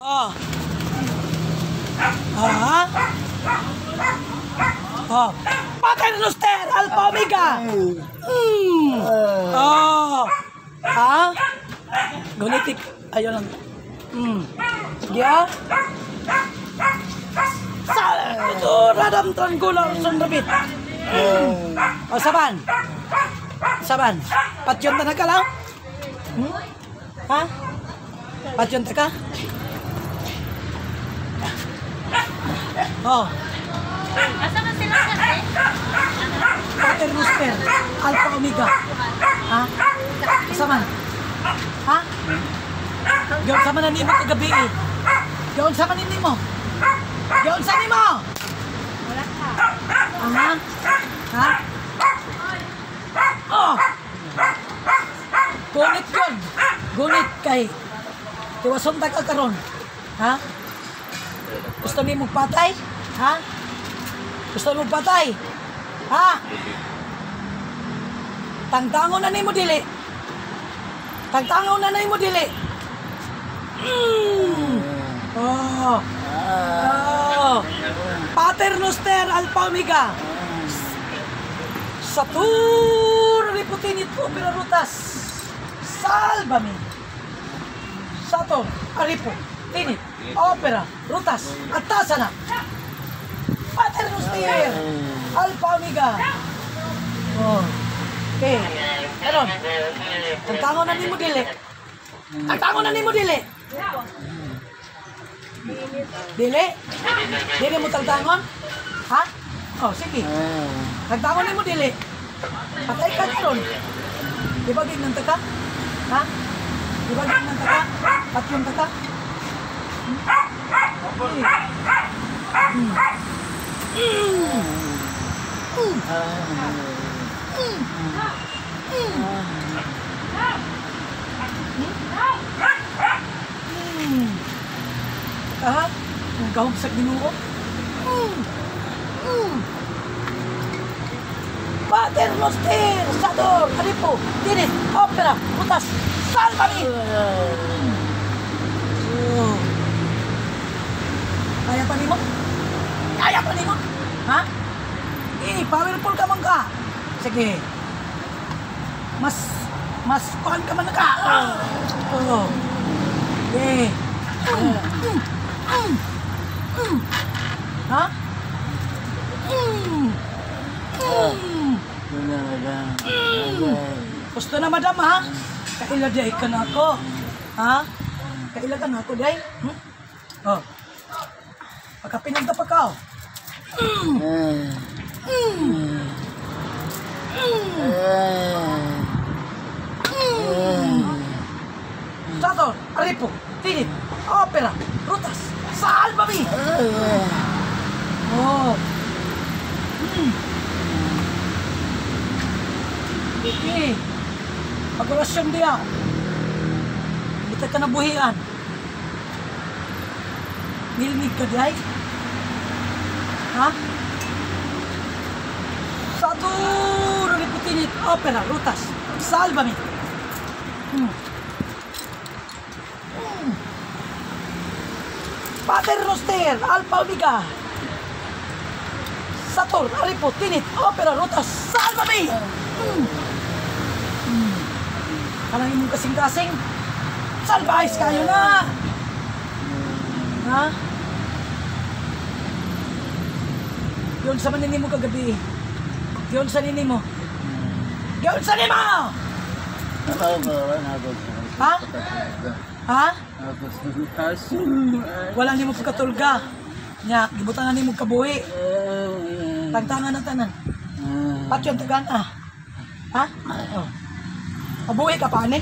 Oh. Ah. Oh. Paternoster Alpha Omega. Oh. Ah. Gunitik. Ayun lang. Sige ah. Ito radam tranquilo sunrabit. Oh, saban. Saban. Patyon ta na ka lang? Ha? Patyon ta ka? Oh. Asa ka sila kasi? Paternoster Alpha Omega. Ha? Saman. Ha? Gawin sa man nimo kagabi eh. Gawin sa man nimo. Gawin sa nimo. Wala ka. Aha. Ha? Oh. Gunit yun. Gunit kay tiwason ta ka karon. Ha? Gusto mo magpatay? Ha? Gusto mo magpatay? Ha? Tangtangon na nimo dili. Tangtangon na nimo dili. Oh. Oh. Paternoster Alpha Omega. Satur riputinit opera rutas. Salvami. Satur aripo tinit opera rutas atasana. Paternoster Alpha Omega. Oh. Okay. Karon. Tangtangon na nimo dili. Tangtangon na nimo dili. Dili? Dili mo tangtangon? Ha? Oh, sige. Tangtangon nimo dili. Patay ka karon. Di ba gignan ta ka? Ha? Di ba gignan ta ka? Patyon ta ka? Ah, ang gawag sa Ginoo. Paternoster, Sador, Aripo, Tinit, Opera, Rutas, Salvami! Kaya pa nimo? Kaya pa nimo? Ha? Powerful ka man ka. Sige. Mas kuhan ka man na ka. Oh. Okay. Ha? Gusto na madam ha? Kailaday ka na ako. Ha? Kaila ka na ako day? Oh. Pagkapinag ka pa ka. Sator, Aripo, Tinit, Opera, Rutas, Salvami! Oh. Okay. Pag-orasyon diya. Kita ka nabuhian. Nilmig ka diya. Ha? Satur, Aripo, Tinit, Opera, Rutas, Salvami! Paternoster Alpha Omega. Satur, Aripo, Tinit, Opera, Rutas, Salvami! Kalangin mong kasing-kasing. Salvais kayo na! Ha? Yun sa manini mo kagabi. Yun sa nini mo. Yun sa nini mo! Ha? Ha? Walang di mo pagkatulga. Nya, gibutangan ni mo kabuhi. Tagtangan na tanan. Patyon tagan ah. Ha? Oh. Mabuhi ka pa ani?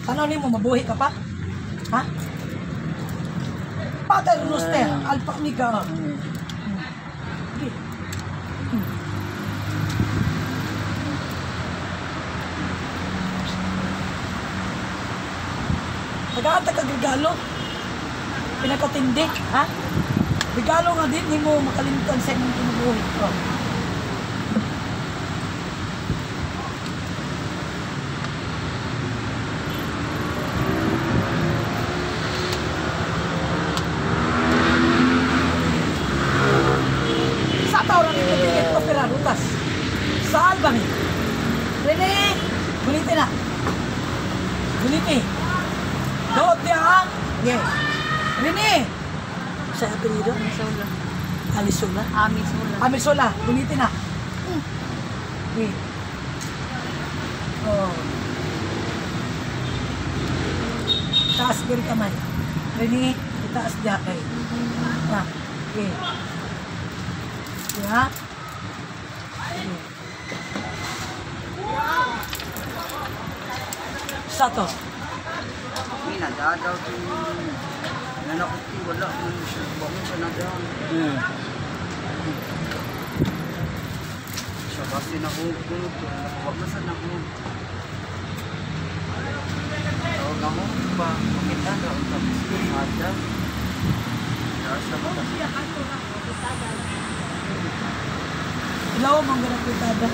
Ano ni mo mabuhi ka pa? Ha? Paternoster Alpha Omega. Okay. Nag-aantag ka regalo. Pinakatindi, ha? Regalo nga din, hindi mo makalimutan sa inyong kinubuhi. Oh. Rini! Sa apelido? Amisula. Alisula? Amisula. Amisula. Ulitin na. Okay. Oh. Taas kiri kamay. Rini, itaas diya kay. Na. Okay. Ya. Satu. May nadadaw din. Nanakot ko, wala man siya. Bakit siya nadaw? Siya kasi nakukulog. Huwag na sa nakulog. Tawag ako pa. Makita na ang tapos yung hada. Nasa mata. Ilaw mong ganang pitada.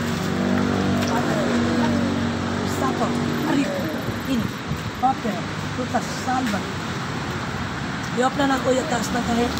Satu. Arito. Ini. Papel. Putas. Salva. Diop na ng kuya taas na kahit.